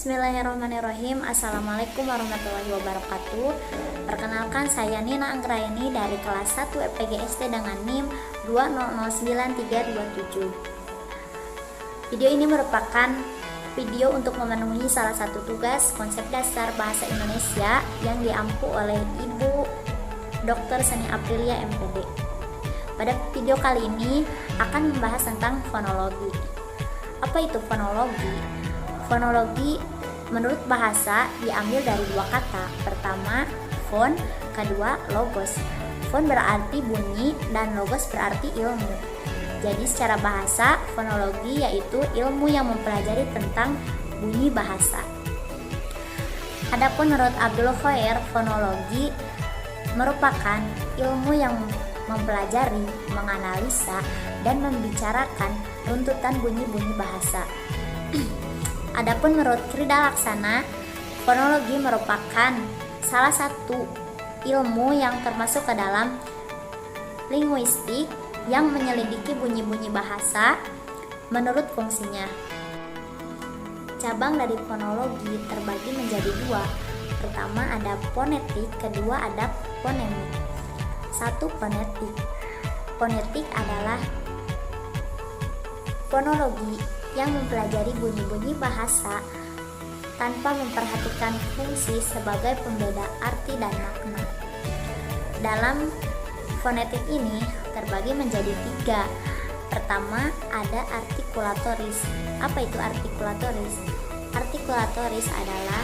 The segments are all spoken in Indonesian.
Bismillahirrahmanirrahim. Assalamualaikum warahmatullahi wabarakatuh. Perkenalkan, saya Nina Anggraini dari kelas 1 FPGST dengan NIM 2009327. Video ini merupakan video untuk memenuhi salah satu tugas konsep dasar bahasa Indonesia yang diampu oleh Ibu Dr. Seni Aprilia MPD. Pada video kali ini akan membahas tentang fonologi. Apa itu fonologi? Fonologi menurut bahasa diambil dari dua kata. Pertama, fon, kedua, logos. Fon berarti bunyi dan logos berarti ilmu. Jadi secara bahasa, fonologi yaitu ilmu yang mempelajari tentang bunyi bahasa. Adapun menurut Abdul Khair, fonologi merupakan ilmu yang mempelajari, menganalisa, dan membicarakan runtutan bunyi-bunyi bahasa. Adapun menurut Krida Laksana, fonologi merupakan salah satu ilmu yang termasuk ke dalam linguistik yang menyelidiki bunyi-bunyi bahasa menurut fungsinya. Cabang dari fonologi terbagi menjadi dua. Pertama ada fonetik, kedua ada fonemik. Satu, fonetik. Fonetik adalah fonologi yang mempelajari bunyi-bunyi bahasa tanpa memperhatikan fungsi sebagai pembeda arti dan makna. Dalam fonetik ini terbagi menjadi tiga. Pertama ada artikulatoris. Apa itu artikulatoris? Artikulatoris adalah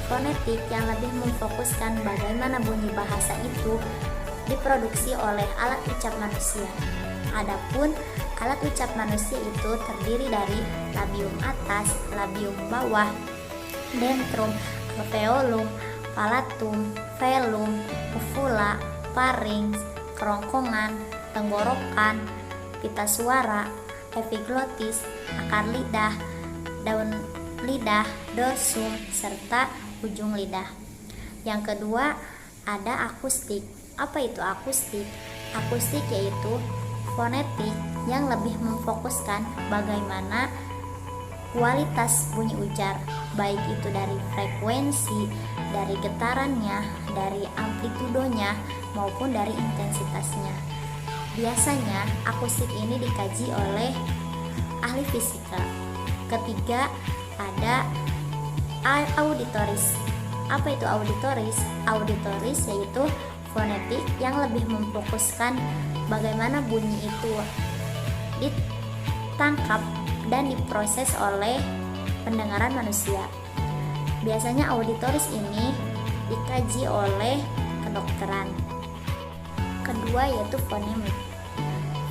fonetik yang lebih memfokuskan bagaimana bunyi bahasa itu diproduksi oleh alat ucap manusia. Adapun alat ucap manusia itu terdiri dari labium atas, labium bawah, dentrum, alveolum, palatum, velum, uvula, pharynx, kerongkongan, tenggorokan, pita suara, epiglotis, akar lidah, daun lidah, dorsum, serta ujung lidah. Yang kedua ada akustik. Apa itu akustik? Akustik yaitu fonetik yang lebih memfokuskan bagaimana kualitas bunyi ujar, baik itu dari frekuensi, dari getarannya, dari amplitudonya, maupun dari intensitasnya. Biasanya akustik ini dikaji oleh ahli fisika. Ketiga ada auditoris. Apa itu auditoris? Auditoris yaitu fonetik yang lebih memfokuskan bagaimana bunyi itu ditangkap dan diproses oleh pendengaran manusia. Biasanya auditoris ini dikaji oleh kedokteran. Kedua yaitu fonemik.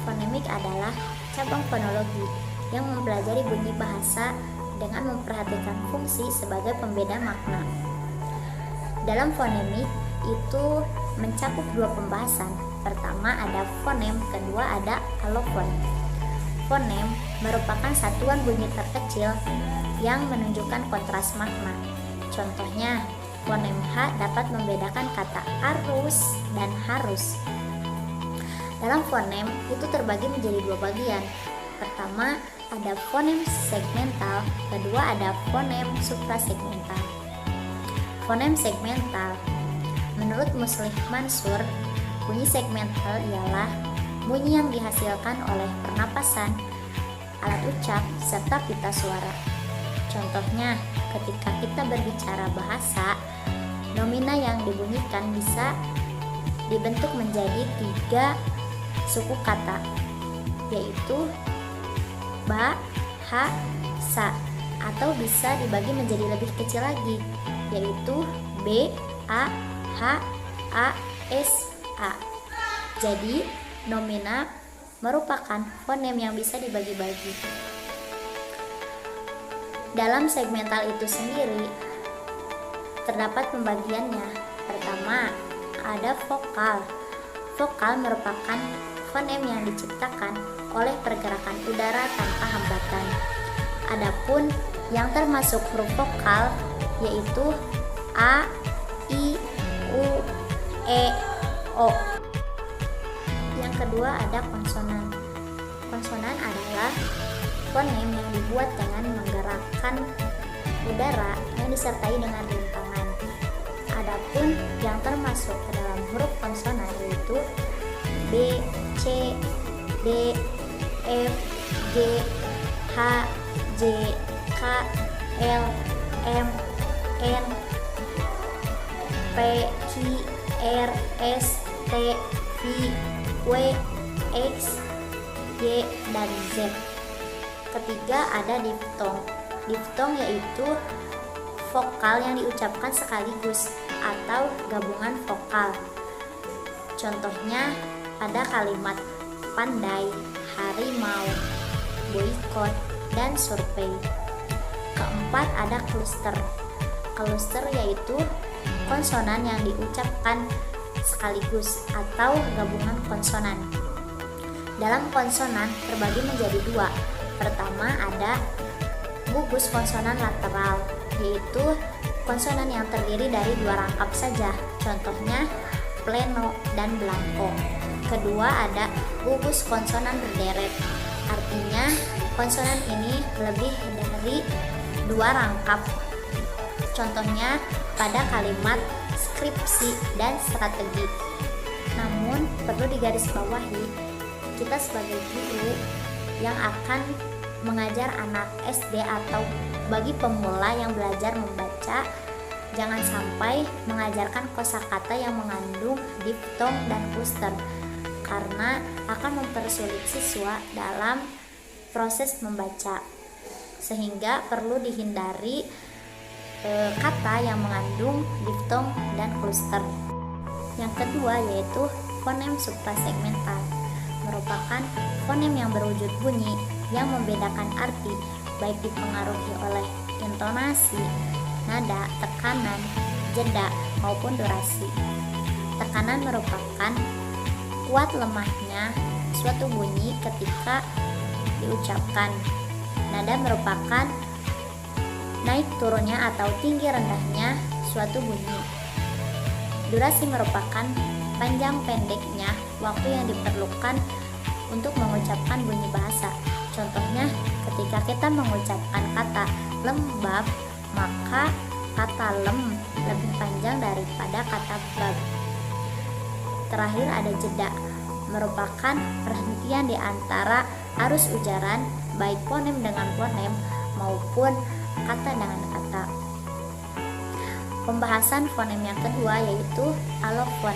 Fonemik adalah cabang fonologi yang mempelajari bunyi bahasa dengan memperhatikan fungsi sebagai pembeda makna. Dalam fonemik itu mencakup dua pembahasan. Pertama ada fonem, kedua ada alofon. Fonem merupakan satuan bunyi terkecil yang menunjukkan kontras makna. Contohnya, fonem H dapat membedakan kata arus dan harus. Dalam fonem itu terbagi menjadi dua bagian. Pertama ada fonem segmental, kedua ada fonem suprasegmental. Fonem segmental menurut Muslih Mansur, bunyi segmental ialah bunyi yang dihasilkan oleh pernapasan, alat ucap, serta pita suara. Contohnya, ketika kita berbicara bahasa, nomina yang dibunyikan bisa dibentuk menjadi tiga suku kata, yaitu ba, ha, sa, atau bisa dibagi menjadi lebih kecil lagi, yaitu b, a, h, a, s, a. Jadi, nomina merupakan fonem yang bisa dibagi-bagi. Dalam segmental itu sendiri terdapat pembagiannya. Pertama, ada vokal. Vokal merupakan fonem yang diciptakan oleh pergerakan udara tanpa hambatan. Adapun yang termasuk huruf vokal yaitu a, i, u, e, o. Yang kedua ada konsonan. Konsonan adalah fonem yang dibuat dengan menggerakkan udara yang disertai dengan rintangan. Adapun yang termasuk ke dalam huruf konsonan yaitu B, C, D, F, G, H, J, K, L, M, N, P, Q, R, S, T, V, W, X, Y, dan Z. Ketiga ada diftong. Diftong yaitu vokal yang diucapkan sekaligus atau gabungan vokal. Contohnya pada kalimat pandai, harimau, boikot, dan survei. Keempat ada kluster. Kluster yaitu konsonan yang diucapkan sekaligus atau gabungan konsonan. Dalam konsonan terbagi menjadi dua. Pertama ada gugus konsonan lateral, yaitu konsonan yang terdiri dari dua rangkap saja. Contohnya pleno dan blanko. Kedua ada gugus konsonan berderet. Artinya konsonan ini lebih dari dua rangkap. Contohnya pada kalimat skripsi dan strategi. Namun perlu digarisbawahi, kita sebagai guru yang akan mengajar anak SD atau bagi pemula yang belajar membaca, jangan sampai mengajarkan kosakata yang mengandung diftong dan kluster, karena akan mempersulit siswa dalam proses membaca, sehingga perlu dihindari kata yang mengandung diftong dan kluster. Yang kedua yaitu fonem suprasegmental, merupakan fonem yang berwujud bunyi yang membedakan arti, baik dipengaruhi oleh intonasi, nada, tekanan, jeda, maupun durasi. Tekanan merupakan kuat lemahnya suatu bunyi ketika diucapkan. Nada merupakan naik turunnya atau tinggi rendahnya suatu bunyi. Durasi merupakan panjang pendeknya waktu yang diperlukan untuk mengucapkan bunyi bahasa. Contohnya, ketika kita mengucapkan kata lembab, maka kata lem lebih panjang daripada kata bab. Terakhir ada jeda, merupakan perhentian di antara arus ujaran, baik fonem dengan fonem maupun kata dengan kata. Pembahasan fonem yang kedua yaitu alofon.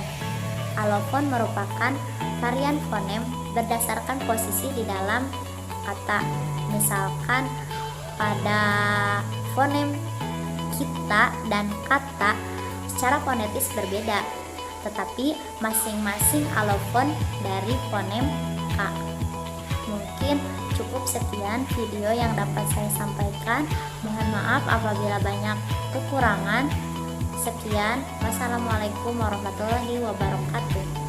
Alofon merupakan varian fonem berdasarkan posisi di dalam kata. Misalkan pada fonem kita dan kata secara fonetis berbeda, tetapi masing-masing alofon dari fonem K. Mungkin cukup sekian video yang dapat saya sampaikan. Mohon maaf apabila banyak kekurangan. Sekian, wassalamualaikum warahmatullahi wabarakatuh.